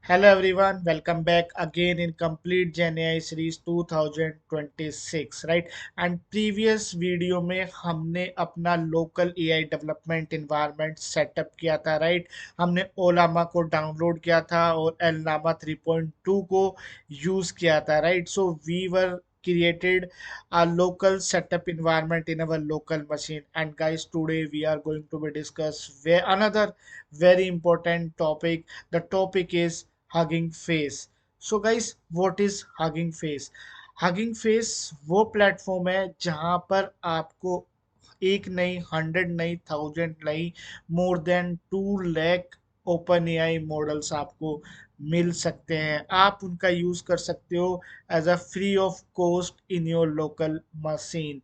Hello everyone, welcome back again in complete Gen AI series 2026, right? And previous video में हमने अपना local AI development environment setup किया था, right? हमने ओलामा को डाउनलोड किया था और एलनामा 3.2 को यूज किया था, right? So we were created a local setup environment in our local machine. And guys, today we are going to be discuss another very important topic. The topic is Hugging Face. So guys, what is Hugging Face? Hugging Face वो platform है जहां पर आपको एक नहीं, 100 नहीं, 1000 नहीं, more than 2 lakh open AI models आपको मिल सकते हैं। आप उनका यूज कर सकते हो as a free of cost in your local machine.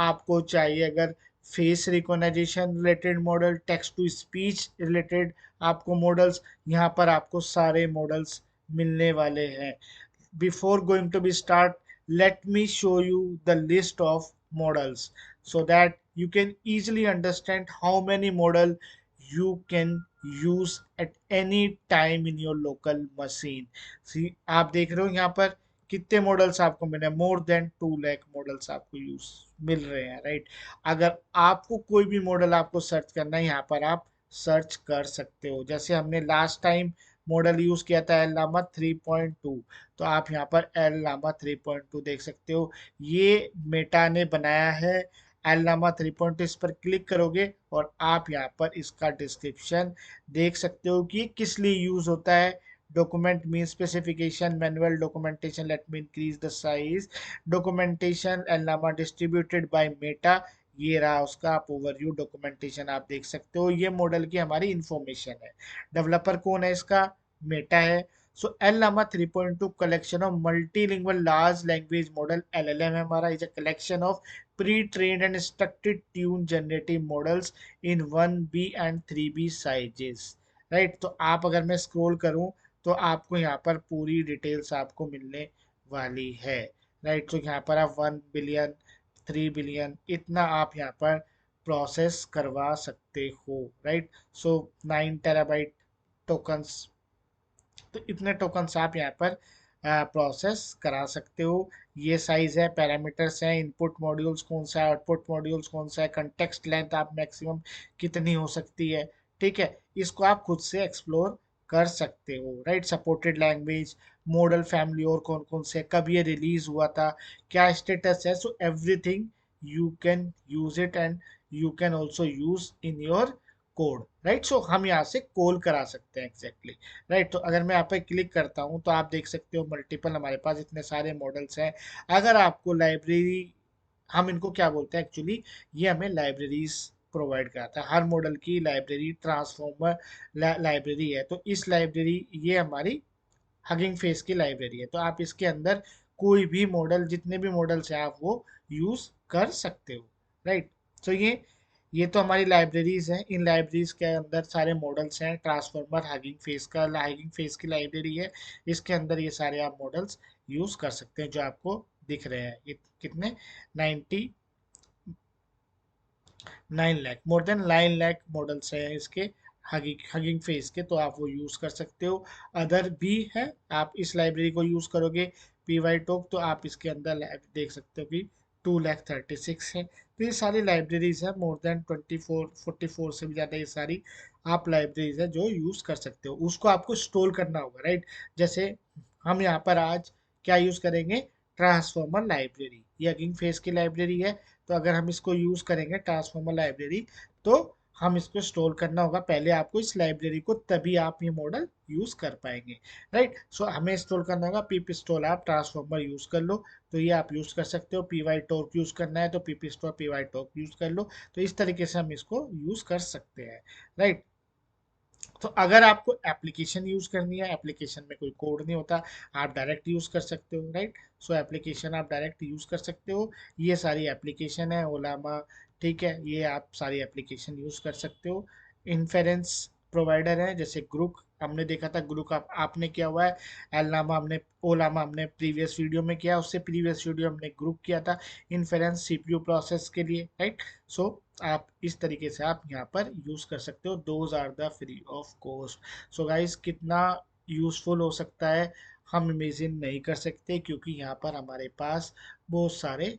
आपको चाहिए अगर face recognition related model, text to speech related आपको मॉडल्स, यहाँ पर आपको सारे मॉडल्स मिलने वाले हैं। Before going to be start, let me show you the list of models so that you can easily understand how many model you can use at any time in your local machine. See, आप देख रहे हो यहाँ पर कितने models आपको मिले, more than 2 lakh models आपको यूज मिल रहे हैं, राइट? अगर आपको कोई भी मॉडल आपको सर्च करना है, यहाँ पर आप सर्च कर सकते हो। जैसे हमने लास्ट टाइम मॉडल यूज किया था एल लामा 3.2, तो आप यहाँ पर एल लामा 3.2 देख सकते हो। ये मेटा ने बनाया है एल लामा 3.2। इस पर क्लिक करोगे और आप यहाँ पर इसका डिस्क्रिप्शन देख सकते हो कि ये किस लिए यूज होता है। Document mean specification, manual documentation, let me increase the size, documentation L llama distributed by Meta. ये रहा उसका आप ओवरव्यू डॉक्यूमेंटेशन, आप देख सकते हो। ये मॉडल की हमारी इंफॉर्मेशन है। डेवलपर कौन है इसका? मेटा है। So LLama 3.2 collection of multilingual large language model LLM हमारा is a collection of pre-trained and structured tune generative models in 1B and 3B sizes, right? तो आप अगर मैं स्क्रॉल करूं तो आपको यहाँ पर पूरी डिटेल्स आपको मिलने वाली है, राइट? तो यहाँ पर आप 1 बिलियन, 3 बिलियन इतना आप यहाँ पर प्रोसेस करवा सकते हो, राइट? सो 9 टेराबाइट टोकन्स, तो इतने टोकन्स आप यहाँ पर प्रोसेस करा सकते हो। ये साइज है, पैरामीटर्स हैं, इनपुट मॉड्यूल्स कौन सा है, आउटपुट मॉड्यूल्स कौन सा है, कंटेक्स्ट लेंथ आप मैक्सिमम कितनी हो सकती है, ठीक है? इसको आप खुद से एक्सप्लोर कर सकते हो, right? Supported language, model family और कौन कौन से, कब ये रिलीज हुआ था, क्या स्टेटस है, so everything you can use it and you can also use in your code, right? So हम यहाँ से कॉल करा सकते हैं एग्जैक्टली, राइट? तो अगर मैं यहाँ पे क्लिक करता हूँ तो आप देख सकते हो मल्टीपल हमारे पास इतने सारे मॉडल्स हैं। अगर आपको लाइब्रेरी, हम इनको क्या बोलते हैं एक्चुअली, ये हमें लाइब्रेरीज प्रोवाइड कराता है। हर मॉडल की लाइब्रेरी ट्रांसफॉर्मर लाइब्रेरी है। तो इस लाइब्रेरी, ये हमारी हगिंग फेस की लाइब्रेरी है। तो आप इसके अंदर कोई भी मॉडल, जितने भी मॉडल्स हैं आप वो यूज कर सकते हो, राइट? तो ये तो हमारी लाइब्रेरीज हैं। इन लाइब्रेरीज के अंदर सारे मॉडल्स हैं। ट्रांसफॉर्मर हगिंग फेस की लाइब्रेरी है। इसके अंदर ये सारे आप मॉडल्स यूज कर सकते हैं जो आपको दिख रहे हैं। ये कितने, 9 lakh, more than 9 lakh models हैं इसके हगिंग फेस के। तो आप वो यूज कर सकते हो। अदर भी है, आप इस लाइब्रेरी को यूज करोगे पी वाई टॉक, तो आप इसके अंदर देख सकते हो कि 2,36 है। तो ये सारी लाइब्रेरीज है, मोर देन 44 से भी ज़्यादा ये सारी आप लाइब्रेरीज है जो यूज कर सकते हो। उसको आपको स्टोर करना होगा, राइट? जैसे हम यहाँ पर आज क्या यूज करेंगे, ट्रांसफॉर्मर लाइब्रेरी। ये हगिंग फेस की लाइब्रेरी है। तो अगर हम इसको यूज करेंगे ट्रांसफॉर्मर लाइब्रेरी, तो हम इसको स्टोर करना होगा पहले आपको इस लाइब्रेरी को, तभी आप ये मॉडल यूज कर पाएंगे, राइट? सो हमें इंस्टॉल करना होगा पिप इंस्टॉल, आप ट्रांसफॉर्मर यूज कर लो। तो ये आप यूज कर सकते हो। पी वाई टॉर्क यूज करना है तो pip install P Y torch use कर लो। तो इस तरीके से हम इसको यूज कर सकते हैं, राइट? तो अगर आपको एप्लीकेशन यूज करनी है, एप्लीकेशन में कोई कोड नहीं होता, आप डायरेक्ट यूज कर सकते हो, राइट? सो एप्लीकेशन आप डायरेक्ट यूज कर सकते हो। ये सारी एप्लीकेशन है ओलामा, ठीक है? ये आप सारी एप्लीकेशन यूज कर सकते हो। इन्फेरेंस प्रोवाइडर है जैसे ग्रुक, हमने देखा था ग्रुक आपने किया हुआ है। एलनामा हमने, ओलामा हमने प्रीवियस वीडियो में किया, उससे प्रीवियस वीडियो हमने ग्रुप किया था इन्फेरेंस सीपीयू प्रोसेस के लिए, राइट? सो आप इस तरीके से आप यहाँ पर यूज कर सकते हो। Those are the free of cost. So guys, कितना यूज़फुल हो सकता है हम इमेजिन नहीं कर सकते, क्योंकि यहाँ पर हमारे पास बहुत सारे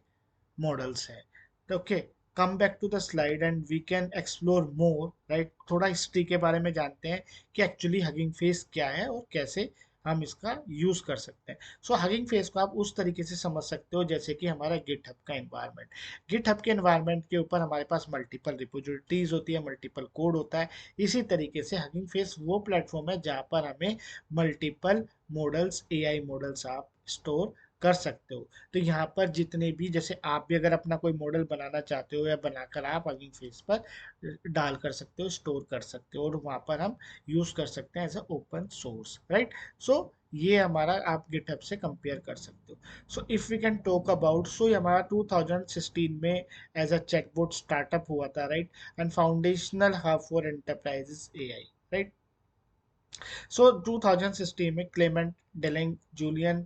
मॉडल्स हैं। Okay, come back to the slide and we can explore more, right. थोड़ा हिस्ट्री के बारे में जानते हैं कि एक्चुअली हगिंग फेस क्या है और कैसे हम इसका यूज कर सकते हैं। सो हगिंग फेस को आप उस तरीके से समझ सकते हो जैसे कि हमारा गिटहब का एनवायरनमेंट। गिटहब के एनवायरनमेंट के ऊपर हमारे पास मल्टीपल रिपोजिटरीज होती है, मल्टीपल कोड होता है। इसी तरीके से हगिंग फेस वो प्लेटफॉर्म है जहाँ पर हमें मल्टीपल मॉडल्स, एआई मॉडल्स आप स्टोर कर सकते हो। तो यहाँ पर जितने भी, जैसे आप भी अगर अपना कोई मॉडल बनाना चाहते हो या बनाकर आप हगिंग फेस पर डाल कर सकते हो, स्टोर कर सकते हो, और वहाँ पर हम यूज कर सकते हैं as a open source, right. So ये हमारा आप गिटहब से कंपेयर कर सकते हो। So if we can talk about, so ये हमारा 2016 में एज अ चैटबॉट स्टार्टअप हुआ था, right. And foundational hub for enterprises AI, right. So 2016 में क्लेमेंट, डेलेंग, जूलियन,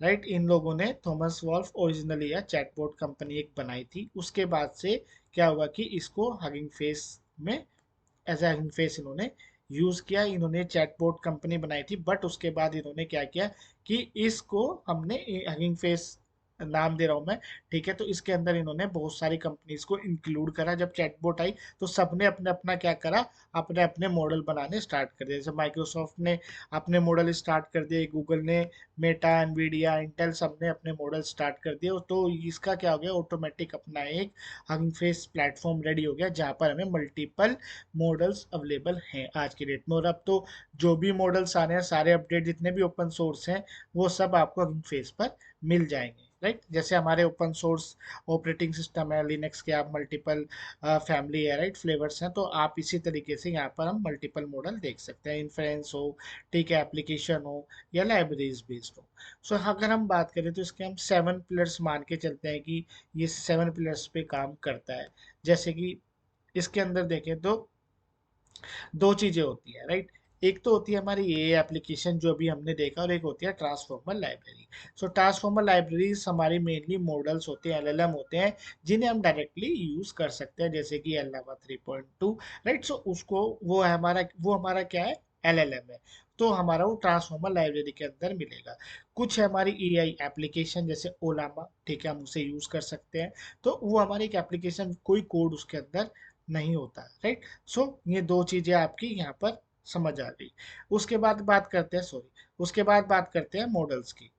राइट, इन लोगों ने थॉमस वॉल्फ ओरिजिनली या चैटबॉट कंपनी एक बनाई थी। उसके बाद से क्या हुआ कि इसको हगिंग फेस में एज ए हगिंग फेस इन्होंने यूज किया। इन्होंने चैटबॉट कंपनी बनाई थी, बट उसके बाद इन्होंने क्या किया कि इसको हमने हगिंग फेस नाम दे रहा हूं मैं, ठीक है। तो इसके अंदर इन्होंने बहुत सारी कंपनीज को इंक्लूड करा। जब चैटबॉट आई तो सबने अपने अपना क्या करा, अपने अपने मॉडल बनाने स्टार्ट कर दिए। जैसे माइक्रोसॉफ्ट ने अपने मॉडल स्टार्ट कर दिए, गूगल ने, मेटा, एनवीडिया, इंटेल, सब ने अपने मॉडल स्टार्ट कर दिए। तो इसका क्या हो गया, ऑटोमेटिक अपना एक हगिंग फेस प्लेटफॉर्म रेडी हो गया जहाँ पर हमें मल्टीपल मॉडल्स अवेलेबल हैं आज की डेट में। और अब तो जो भी मॉडल्स आ रहे हैं, सारे अपडेट जितने भी ओपन सोर्स हैं, वो सब आपको हगिंग फेस पर मिल जाएंगे, राइट। जैसे हमारे ओपन सोर्स ऑपरेटिंग सिस्टम है लिनक्स के, आप मल्टीपल फैमिली है, राइट, फ्लेवर्स हैं। तो आप इसी तरीके से यहाँ पर हम मल्टीपल मॉडल देख सकते हैं, इन्फ्रेंस हो, ठीक है, एप्लीकेशन हो या लाइब्रेरीज बेस्ड हो। सो अगर हम बात करें तो इसके हम 7 पिलर्स मान के चलते हैं कि ये 7 पिलर्स पे काम करता है। जैसे कि इसके अंदर देखें तो दो चीजें होती है, राइट। एक तो होती है हमारी ये एप्लीकेशन जो अभी हमने देखा, और एक होती है ट्रांसफॉर्मर लाइब्रेरी। सो ट्रांसफॉर्मर लाइब्रेरीज हमारी मेनली मॉडल्स होते हैं, एलएलएम होते हैं, जिन्हें हम डायरेक्टली यूज कर सकते हैं, जैसे कि एल्लामा 3.2, राइट। सो उसको वो हमारा क्या है, एलएलएम है। तो हमारा वो ट्रांसफॉर्मर लाइब्रेरी के अंदर मिलेगा। कुछ है हमारी एआई एप्लीकेशन, जैसे ओलामा, ठीक है, हम उसे यूज कर सकते हैं। तो वो हमारी एक एप्लीकेशन, कोई कोड उसके अंदर नहीं होता, राइट। सो ये दो चीजें आपकी यहाँ पर समझ आ गई। उसके बाद बात करते हैं, सॉरी, उसके बाद बात करते हैं मॉडल्स की,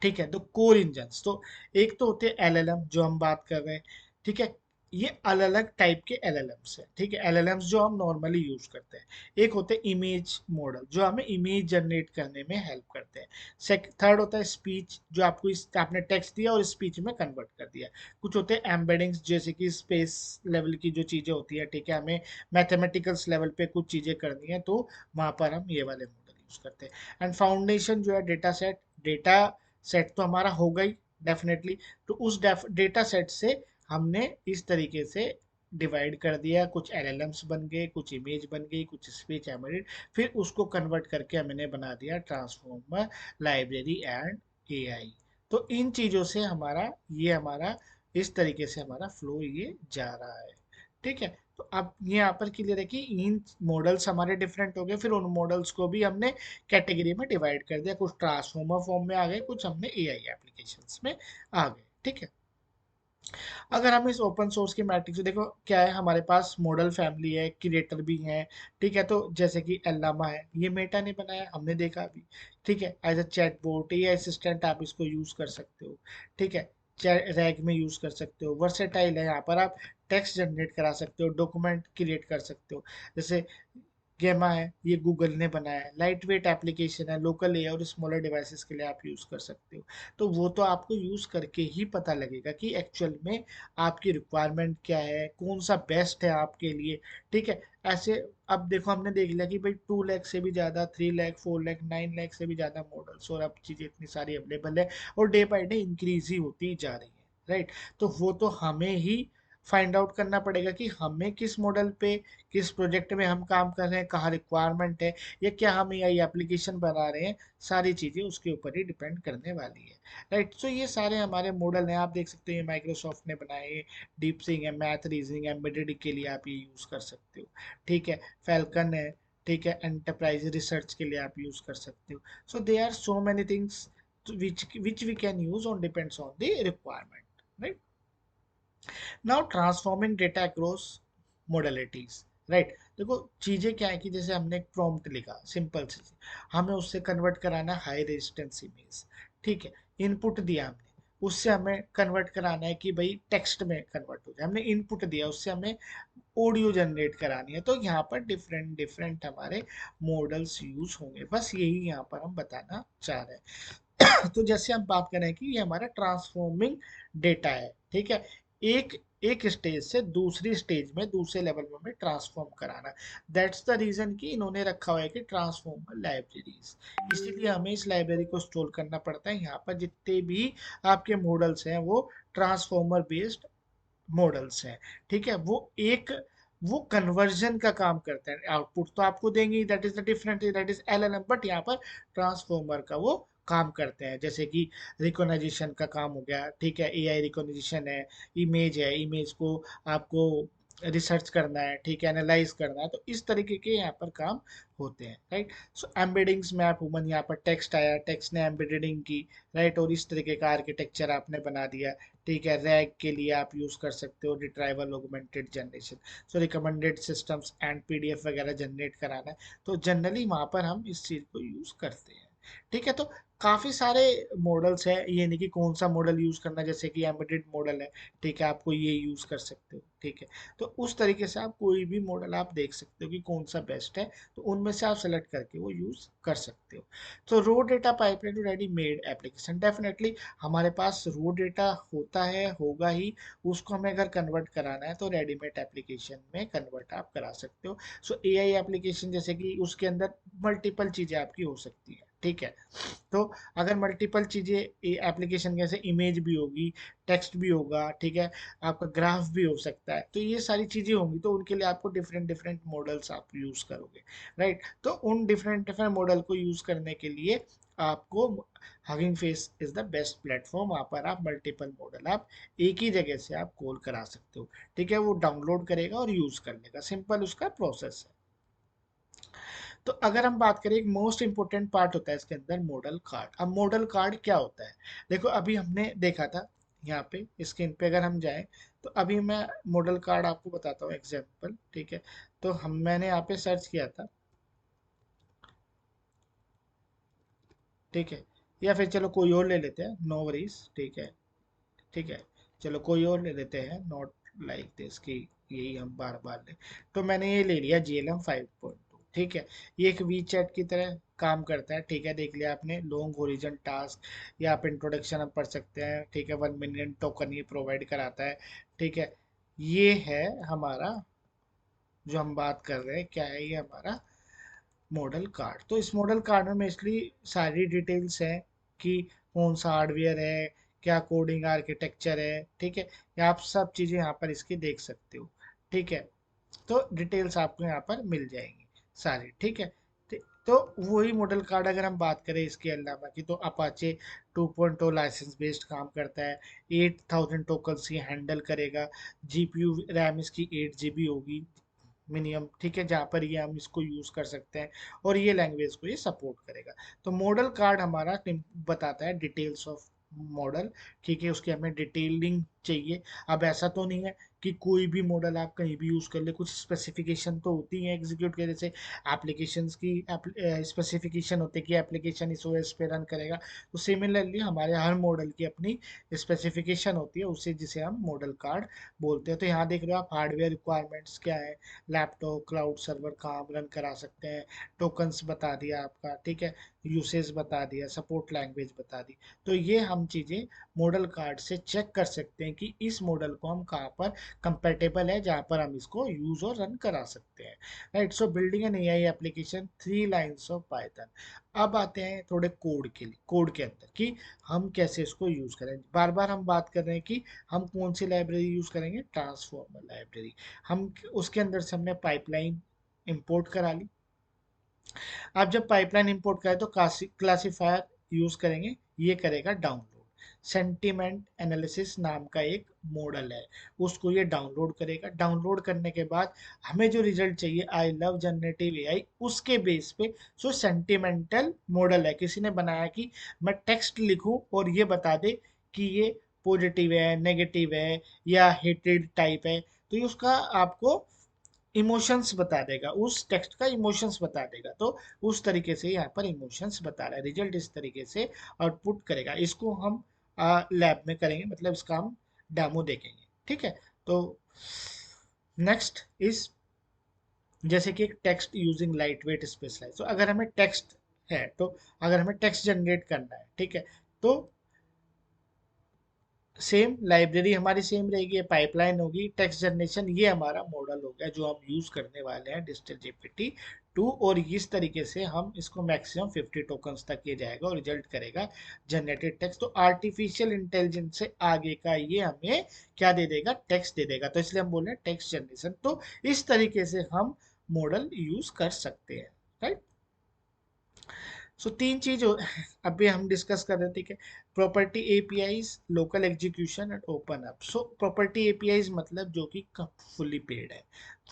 ठीक है। तो कोर इंजन्स तो एक तो होते हैं एलएलएम जो हम बात कर रहे हैं, ठीक है। ये अलग अलग टाइप के एलएलएम्स हैं, ठीक है, एलएलएम्स जो हम नॉर्मली यूज करते हैं। एक होते हैं इमेज मॉडल जो हमें इमेज जनरेट करने में हेल्प करते हैं। थर्ड होता है स्पीच, जो आपको आपने टेक्स्ट दिया और स्पीच में कन्वर्ट कर दिया। कुछ होते हैं एम्बेडिंग्स, जैसे कि स्पेस लेवल की जो चीजें होती है, ठीक है, हमें मैथमेटिकल्स लेवल पे कुछ चीजें करनी है, तो वहां पर हम ये वाले मॉडल यूज करते हैं। एंड फाउंडेशन जो है डेटा सेट तो हमारा होगा ही डेफिनेटली। तो उस डेटा सेट से हमने इस तरीके से डिवाइड कर दिया, कुछ एलएलएम्स बन गए, कुछ इमेज बन गई, कुछ स्पीच एमबेडेड, फिर उसको कन्वर्ट करके हमने बना दिया ट्रांसफॉर्मर लाइब्रेरी एंड एआई। तो इन चीजों से हमारा इस तरीके से हमारा फ्लो ये जा रहा है, ठीक है। तो अब ये यहाँ पर क्लियर है कि इन मॉडल्स हमारे डिफरेंट हो गए, फिर उन मॉडल्स को भी हमने कैटेगरी में डिवाइड कर दिया। कुछ ट्रांसफॉर्मर फॉर्म में आ गए, कुछ हमने एआई एप्लीकेशंस में आ गए, ठीक है। अगर हम इस ओपन सोर्स की मैट्रिक्स देखो, क्या है, हमारे पास मॉडल फैमिली है, क्रिएटर भी हैं, ठीक है। तो जैसे कि एल्लामा है, ये मेटा ने बनाया, हमने देखा अभी, ठीक है। एज अ चैट बोट या असिस्टेंट आप इसको यूज कर सकते हो, ठीक है। रैग में यूज कर सकते हो, वर्सेटाइल है, यहाँ पर आप टेक्स्ट जनरेट करा सकते हो, डॉक्यूमेंट क्रिएट कर सकते हो। जैसे गेमा है, ये गूगल ने बनाया है, लाइट वेट एप्लीकेशन है, लोकल एआई और स्मॉलर डिवाइसेस के लिए आप यूज कर सकते हो। तो वो तो आपको यूज करके ही पता लगेगा कि एक्चुअल में आपकी रिक्वायरमेंट क्या है, कौन सा बेस्ट है आपके लिए, ठीक है। ऐसे अब देखो, हमने देख लिया कि भाई 2 लाख से भी ज़्यादा, 3 लाख, 4 लाख, 9 लाख से भी ज़्यादा मॉडल्स और अब चीज़ें इतनी सारी अवेलेबल है, और डे बाई डे इंक्रीज ही होती जा रही है, राइट। तो वो तो हमें ही फाइंड आउट करना पड़ेगा कि हमें किस मॉडल पे, किस प्रोजेक्ट में हम काम कर रहे हैं, कहाँ रिक्वायरमेंट है, या क्या हम एआई एप्लीकेशन बना रहे हैं, सारी चीज़ें उसके ऊपर ही डिपेंड करने वाली है, राइट। सो ये सारे हमारे मॉडल हैं, आप देख सकते हैं माइक्रोसॉफ्ट ने बनाए, डीप सिंक है, मैथ रीजनिंग एम्बेडेड के लिए आप ये यूज़ कर सकते हो, ठीक है। फैल्कन है, ठीक है, एंटरप्राइज रिसर्च के लिए आप यूज कर सकते हो. So they are so many things which we can use on depends on the requirement, right? Now transforming data across modalities, right. देखो चीजें क्या है कि जैसे हमने एक प्रॉम्प्ट लिखा, सिंपल सी चीज, हमें उससे कन्वर्ट कराना है हाई रेजिस्टेंस इमेज, ठीक है. इनपुट दिया हमने, उससे हमें कन्वर्ट कराना है कि भाई टेक्स्ट में कन्वर्ट हो जाए. हमने इनपुट दिया, उससे हमें ऑडियो जनरेट करानी है. तो यहाँ पर डिफरेंट डिफरेंट हमारे मॉडल्स यूज होंगे, बस यही यहाँ पर हम बताना चाह रहे हैं. तो जैसे हम बात करें कि ये हमारा ट्रांसफॉर्मिंग डेटा है, ठीक है. एक एक स्टेज से दूसरी स्टेज में, दूसरे लेवल में हमें ट्रांसफॉर्म कराना. दैट्स द रीजन कि इन्होंने रखा हुआ है कि ट्रांसफॉर्मर लाइब्रेरीज. इसीलिए हमें इस लाइब्रेरी को इंस्टॉल करना पड़ता है. यहाँ पर जितने भी आपके मॉडल्स हैं वो ट्रांसफॉर्मर बेस्ड मॉडल्स हैं, ठीक है. वो कन्वर्जन का काम करते हैं. आउटपुट तो आपको देंगे, that is the different, that is LLM, but यहाँ पर ट्रांसफॉर्मर का वो काम करते हैं. जैसे कि रिकॉग्निशन का काम हो गया, ठीक है, एआई रिकॉग्निशन है, इमेज को आपको रिसर्च करना है, ठीक है, एनालाइज करना है. तो इस तरीके के यहाँ पर काम होते हैं, राइट. सो एम्बेडिंग्स में आप ह्यूमन, यहाँ पर टेक्स्ट आया, टेक्स्ट ने एम्बेडिंग की, राइट, और इस तरीके का आर्किटेक्चर आपने बना दिया, ठीक है. रैग के लिए आप यूज कर सकते हो retrieval augmented generation. So recommended systems and PDF वगैरह जनरेट कराना है, तो जनरली वहां पर हम इस चीज को यूज करते हैं, ठीक है. तो काफी सारे मॉडल्स है, ये नहीं कि कौन सा मॉडल यूज करना. जैसे कि एम्बेडेड मॉडल है, ठीक है, आपको ये यूज कर सकते हो, ठीक है. तो उस तरीके से आप कोई भी मॉडल आप देख सकते हो कि कौन सा बेस्ट है, तो उनमें से आप सेलेक्ट करके वो यूज कर सकते हो. तो raw data pipeline to ready made application, definitely हमारे पास रो डेटा होता है, होगा ही. उसको हमें अगर कन्वर्ट कराना है तो रेडीमेड एप्लीकेशन में कन्वर्ट आप करा सकते हो. सो एआई एप्लीकेशन जैसे कि उसके अंदर मल्टीपल चीज़ें आपकी हो सकती है, ठीक है. तो अगर मल्टीपल चीज़ें एप्लीकेशन जैसे इमेज भी होगी, टेक्स्ट भी होगा, ठीक है, आपका ग्राफ भी हो सकता है, तो ये सारी चीज़ें होंगी, तो उनके लिए आपको डिफरेंट डिफरेंट मॉडल्स आप यूज़ करोगे, राइट. तो उन डिफरेंट डिफरेंट मॉडल को यूज़ करने के लिए आपको hugging face is the best platform. वहाँ पर आप मल्टीपल मॉडल आप एक ही जगह से आप कॉल करा सकते हो, ठीक है. वो डाउनलोड करेगा और यूज़ कर लेगा, सिंपल उसका प्रोसेस है. तो अगर हम बात करें, एक मोस्ट इंपोर्टेंट पार्ट होता है इसके अंदर मॉडल कार्ड. अब मॉडल कार्ड क्या होता है, देखो अभी हमने देखा था यहाँ पे स्क्रीन पे, अगर हम जाएं तो अभी मैं मॉडल कार्ड आपको बताता हूँ एग्जांपल, ठीक है. तो हम मैंने यहाँ पे सर्च किया था, ठीक है, या फिर चलो कोई और ले लेते हैं, नो वरीज, ठीक है, ठीक है. चलो कोई और ले लेते हैं, नॉट लाइक दिस कि यही हम बार बार ले. तो मैंने ये ले लिया GLM 5.2, ठीक है. ये एक वी चैट की तरह काम करता है, ठीक है. देख लिया आपने, लॉन्ग ओरिजिन टास्क, या आप इंट्रोडक्शन हम पढ़ सकते हैं, ठीक है. 1 मिलियन टोकन ये प्रोवाइड कराता है, ठीक है. ये है हमारा, जो हम बात कर रहे हैं क्या है, ये हमारा मॉडल कार्ड. तो इस मॉडल कार्ड में मोस्टली सारी डिटेल्स हैं कि कौन सा हार्डवेयर है, क्या कोडिंग आर्किटेक्चर है, ठीक है. ये आप सब चीज़ें यहाँ पर इसकी देख सकते हो, ठीक है. तो डिटेल्स आपको यहाँ पर मिल जाएंगी सारी, ठीक है. तो वही मॉडल कार्ड अगर हम बात करें इसके अलावा की, तो अपाचे 2.0 लाइसेंस बेस्ड काम करता है, 8000 टोकन्स ये हैंडल करेगा. जीपीयू रैम इसकी 8 GB होगी मिनिमम, ठीक है, जहाँ पर ये हम इसको यूज़ कर सकते हैं, और ये लैंग्वेज को ये सपोर्ट करेगा. तो मॉडल कार्ड हमारा बताता है डिटेल्स ऑफ मॉडल, ठीक है. उसकी हमें डिटेलिंग चाहिए. अब ऐसा तो नहीं है कि कोई भी मॉडल आप कहीं भी यूज़ कर ले, कुछ स्पेसिफिकेशन तो होती है एग्जीक्यूट के. जैसे एप्लीकेशंस की स्पेसिफिकेशन होती है कि एप्लीकेशन इस ओएस पे रन करेगा, तो सिमिलरली हमारे हर मॉडल की अपनी स्पेसिफिकेशन होती है, उसे जिसे हम मॉडल कार्ड बोलते हैं. तो यहाँ देख रहे हो आप, हार्डवेयर रिक्वायरमेंट्स क्या है, लैपटॉप क्लाउड सर्वर कहाँ रन करा सकते हैं, टोकन्स बता दिया आपका, ठीक है, यूसेज बता दिया, सपोर्ट लैंग्वेज बता दी. तो ये हम चीज़ें मॉडल कार्ड से चेक कर सकते हैं कि इस मॉडल को हम कहाँ पर कंपेटेबल है, जहाँ पर हम इसको यूज और रन करा सकते हैं, right. So building an AI application 3 lines of Python. अब आते हैं थोड़े कोड के लिए, कोड के अंदर कि हम कैसे इसको यूज करें. बार बार हम बात कर रहे हैं कि हम कौन सी लाइब्रेरी यूज करेंगे, ट्रांसफॉर्मर लाइब्रेरी. हम उसके अंदर से हमने पाइपलाइन इंपोर्ट करा ली. अब जब पाइपलाइन इंपोर्ट करें तो क्लासिफायर यूज करेंगे, ये करेगा डाउनलोड. सेंटिमेंट एनालिसिस नाम का एक मॉडल है, उसको ये डाउनलोड करेगा। डाउनलोड करने के बाद हमें जो रिजल्ट चाहिए आई लव जनरेटिव एआई, उसके बेस पे जो सेंटिमेंटल मॉडल है, किसी ने बनाया कि मैं टेक्स्ट लिखूं और ये बता दे कि ये पॉजिटिव है, नेगेटिव है या हेटेड टाइप है, तो ये उसका आपको इमोशंस बता देगा, उस टेक्स्ट का इमोशंस बता देगा। तो उस तरीके से यहाँ पर इमोशंस बता रहा है, रिजल्ट इस तरीके से आउटपुट करेगा। इसको हम लैब में करेंगे, मतलब इसका हम डेमो देखेंगे, ठीक है। तो नेक्स्ट इज जैसे कि एक text using lightweight specialise. तो अगर हमें टेक्स्ट है, तो अगर हमें टेक्स्ट जनरेट करना है, ठीक है, तो सेम लाइब्रेरी हमारी सेम रहेगी, पाइपलाइन होगी, टेक्स्ट जनरेशन ये हमारा मॉडल हो गया जो हम यूज करने वाले हैं डिजिटल जीपीटी 2। और इस तरीके से हम इसको मैक्सिमम 50 टोकन्स तक किया जाएगा और रिजल्ट करेगा जनरेटेड टेक्स्ट। तो आर्टिफिशियल इंटेलिजेंस से आगे का ये हमें क्या दे देगा, टेक्स्ट दे देगा। तो इसलिए हम बोल रहे हैं टेक्स्ट जनरेशन। तो इस तरीके से हम मॉडल यूज कर सकते हैं, राइट। सो तीन चीज अभी हम डिस्कस कर रहे थे कि property APIs, local execution and open up. So property APIs मतलब जो कि फुली पेड है,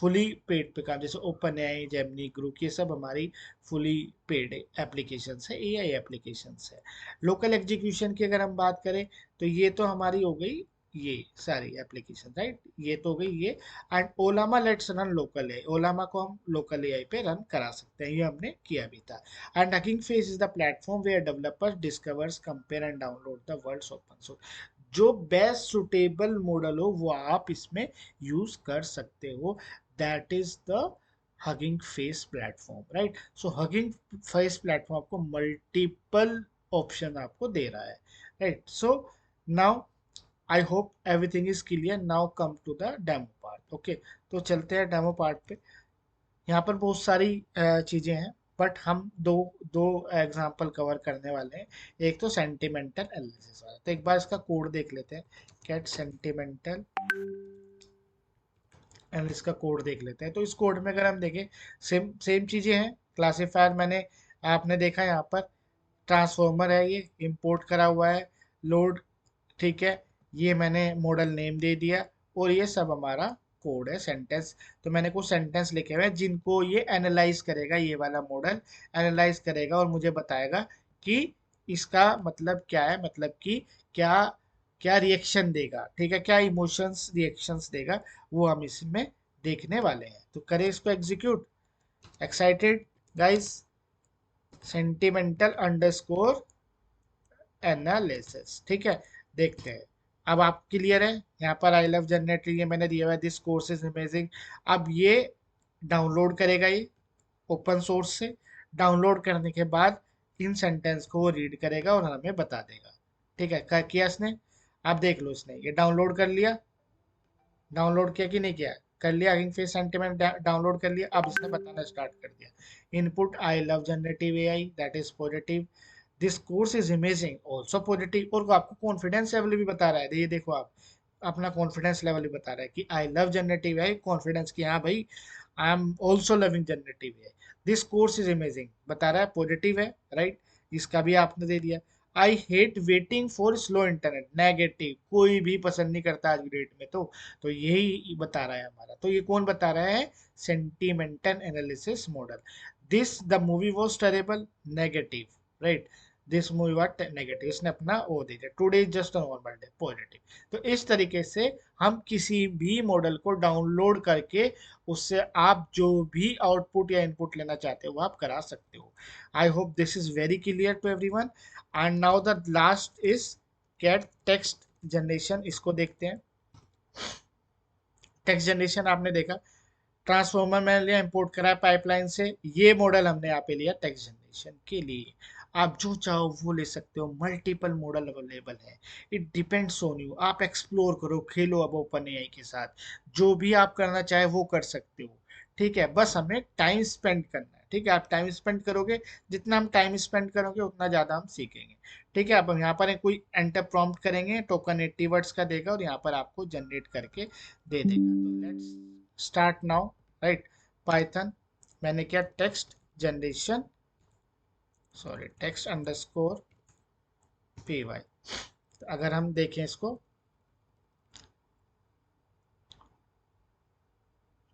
फुली पेड पे काम, जैसे ओपन एआई, जेमिनी, ग्रुप, ये सब हमारी फुली पेड एप्लीकेशन है, एआई एप्लीकेशन है। लोकल एग्जीक्यूशन की अगर हम बात करें तो ये तो हमारी हो गई ये सारी एप्लीकेशन, राइट, ये तो हो गई ये। एंड ओलामा लेट्स रन लोकल है, ओलामा को हम लोकल एआई पे रन करा सकते हैं, ये हमने किया भी था। And Hugging Face is the platform where developers discovers, compare and download the world's open source। जो बेस्ट सुटेबल मॉडल हो वो आप इसमें यूज कर सकते हो, that is the Hugging Face platform, right. So Hugging Face platform आपको multiple option आपको दे रहा है, राइट। So now I hope everything is clear. Now come to the demo part, okay. तो चलते हैं डेमो पार्ट पे। यहाँ पर बहुत सारी चीजें हैं, बट हम दो दो एग्जांपल कवर करने वाले हैं। एक तो सेंटिमेंटल एनालिसिस वाला, तो एक बार इसका कोड देख लेते हैं। कैट सेंटिमेंटल एनालिसिस का कोड देख लेते हैं। तो इस कोड में अगर हम देखें, सेम सेम चीजें हैं। क्लासीफायर मैंने आपने देखा यहाँ पर, ट्रांसफॉर्मर है, ये इंपोर्ट करा हुआ है, लोड, ठीक है, ये मैंने मॉडल नेम दे दिया, और ये सब हमारा कोड है, सेंटेंस। तो मैंने कुछ सेंटेंस लिखे हुए हैं जिनको ये एनालाइज करेगा, ये वाला मॉडल एनालाइज करेगा और मुझे बताएगा कि इसका मतलब क्या है, मतलब कि क्या क्या रिएक्शन देगा, ठीक है, क्या इमोशंस रिएक्शंस देगा, वो हम इसमें देखने वाले हैं। तो करें इसको execute. Excited guys? Sentimental underscore analysis, ठीक है, देखते हैं। अब आप क्लियर है? यहाँ पर आई लव जनरेटर ये मैंने दिया हुआ है, दिस कोर्स इज अमेजिंग। अब ये डाउनलोड करेगा, ये ओपन सोर्स से डाउनलोड करने के बाद इन सेंटेंस को वो रीड करेगा और हमें बता देगा, ठीक है। किया इसने? आप देख लो, इसने ये डाउनलोड कर लिया, डाउनलोड किया कि नहीं किया, कर लिया। हिंग फेस सेंटिमेंट डाउनलोड कर लिया, अब इसने बताना स्टार्ट कर दिया। Input I love generative AI, that is positive, this course is amazing also positive. और आपको कॉन्फिडेंस लेवल भी बता रहा है, ये देखो आप, अपना कॉन्फिडेंस लेवल भी बता रहा है कि I love generative AI, confidence की, हाँ भाई I am also loving generative AI. This course is amazing बता रहा है, पॉजिटिव है, राइट, इसका भी आपने दे दिया। I hate waiting for slow internet, negative, कोई भी पसंद नहीं करता आज की डेट में। तो यही बता रहा है हमारा। तो ये कौन बता रहा है? Sentimental analysis model. This the movie was terrible, negative, right, this movie was negative, इसने अपना वो दे दिया। Today is just a normal day, positive. तो इस तरीके से हम किसी भी मॉडल को डाउनलोड करके उससे आप जो भी आउटपुट या इनपुट लेना चाहते हो वो आप करा सकते हो। I hope this is very clear to everyone. And now the last is cat text generation, इसको देखते हैं। टेक्स्ट जनरेशन आपने देखा, ट्रांसफॉर्मर मैंने लिया, इंपोर्ट करा पाइपलाइन से, ये मॉडल हमने यहाँ पे लिया टेक्स्ट जनरेशन के लिए। आप जो चाहो वो ले सकते हो, मल्टीपल मॉडल अवेलेबल है। इट डिपेंड्स ऑन यू, आप एक्सप्लोर करो, खेलो अब ओपन एआई के साथ, जो भी आप करना चाहे वो कर सकते हो, ठीक है। बस हमें टाइम स्पेंड करना है, ठीक है। आप टाइम स्पेंड करोगे, जितना हम टाइम स्पेंड करोगे उतना ज़्यादा हम सीखेंगे, ठीक है। अब हम यहाँ पर कोई एंटर प्रॉम्प्ट करेंगे, टोकन 80 वर्ड्स का देगा और यहाँ पर आपको जनरेट करके दे देगा। तो let's start now, right. Python मैंने किया text generation, sorry text underscore P Y, अगर हम देखें इसको,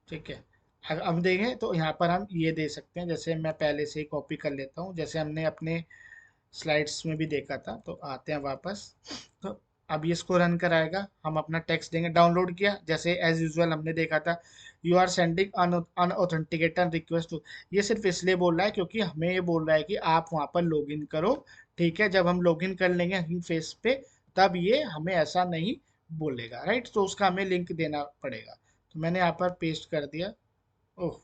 ठीक है, अगर हम देखें तो यहाँ पर हम ये दे सकते हैं, जैसे मैं पहले से ही कॉपी कर लेता हूँ, जैसे हमने अपने स्लाइड्स में भी देखा था। तो आते हैं वापस। तो अब ये इसको रन कराएगा, हम अपना टेक्स्ट देंगे, डाउनलोड किया जैसे एज यूजुअल हमने देखा था, you are sending unauthenticated request too. ये सिर्फ इसलिए बोल रहा है क्योंकि हमें ये बोल रहा है कि आप वहाँ पर लॉगिन करो। ठीक है, जब हम लॉगिन कर लेंगे हगिंग फेस पे, तब ये हमें ऐसा नहीं बोलेगा, राइट। तो उसका हमें लिंक देना पड़ेगा। तो मैंने यहाँ पर पेस्ट कर दिया। ओह,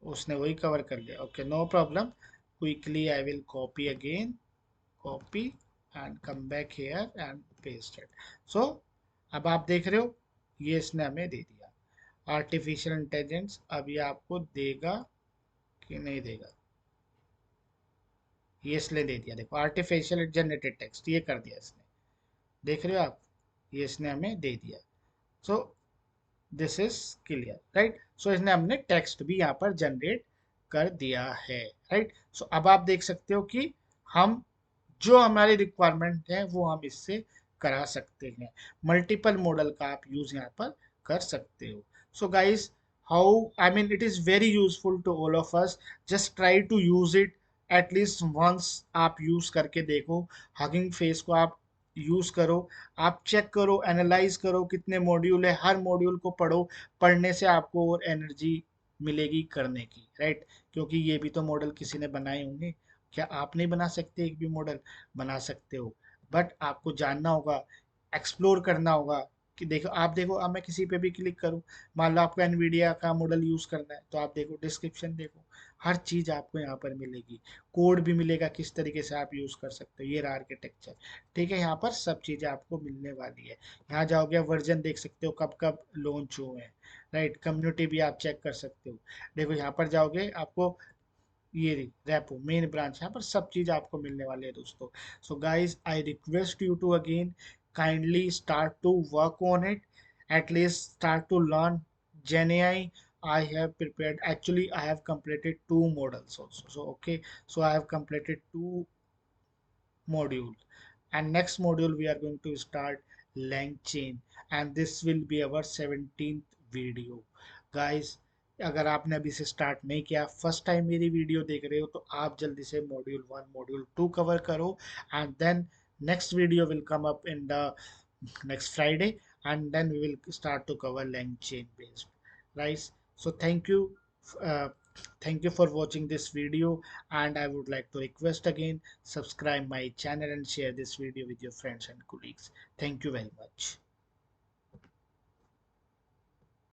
उसने वही कवर कर लिया। Okay, no problem. Quickly I will copy again, copy and come back here and paste it. So अब आप देख रहे हो, ये इसने हमें दे दिया। आर्टिफिशियल इंटेलिजेंस अब ये आपको देगा कि नहीं देगा, ये इसने दे दिया। देखो, आर्टिफिशियल जनरेटेड टेक्स्ट ये कर दिया इसने, देख रहे हो आप, ये इसने हमें दे दिया। So this is clear, right. So इसने हमने टेक्स्ट भी यहाँ पर जनरेट कर दिया है, राइट। सो अब आप देख सकते हो कि हम जो हमारी रिक्वायरमेंट है वो हम इससे करा सकते हैं। मल्टीपल मॉडल का आप यूज यहाँ पर कर सकते हो। So guys, how, I mean it is very useful to all of us. Just try to use it at least once. आप यूज करके देखो, हगिंग फेस को आप यूज करो, आप चेक करो, एनालाइज करो कितने मॉड्यूल है, हर मॉड्यूल को पढ़ो। पढ़ने से आपको और एनर्जी मिलेगी करने की, राइट। क्योंकि ये भी तो मॉडल किसी ने बनाए होंगे। क्या आप नहीं बना सकते? एक भी मॉडल बना सकते हो, बट आपको जानना होगा, एक्सप्लोर करना होगा। कि देखो, आप देखो, अब मैं किसी पे भी क्लिक करूं, मान लो आपको एनवीडिया का मॉडल यूज करना है, तो आप देखो डिस्क्रिप्शन देखो, हर चीज आपको यहाँ पर मिलेगी। कोड भी मिलेगा किस तरीके से आप यूज कर सकते हो, ये रहा आर्किटेक्चर। ठीक है, यहाँ पर सब चीजें आपको मिलने वाली है। यहाँ जाओगे, वर्जन देख सकते हो कब कब लॉन्च हुए हैं, राइट। कम्युनिटी भी आप चेक कर सकते हो। देखो, यहाँ पर जाओगे, आपको ये रेपो मेन ब्रांच, यहाँ पर सब चीज आपको मिलने वाले है दोस्तों। So guys, I request you to again kindly start to work on it, at least start to learn Gen AI. I have prepared, actually I have completed two models also. So okay, so I have completed two module, and next module we are going to start LangChain, and this will be our 17th video. Guys, अगर आपने अभी से start नहीं किया, first time मेरी video देख रहे हो, तो आप जल्दी से मॉड्यूल 1 मॉड्यूल 2 कवर करो, and then next video will come up in the next Friday, and then we will start to cover LangChain based, right. So uh, thank you for watching this video, and I would like to request again, subscribe my channel and share this video with your friends and colleagues. Thank you very much.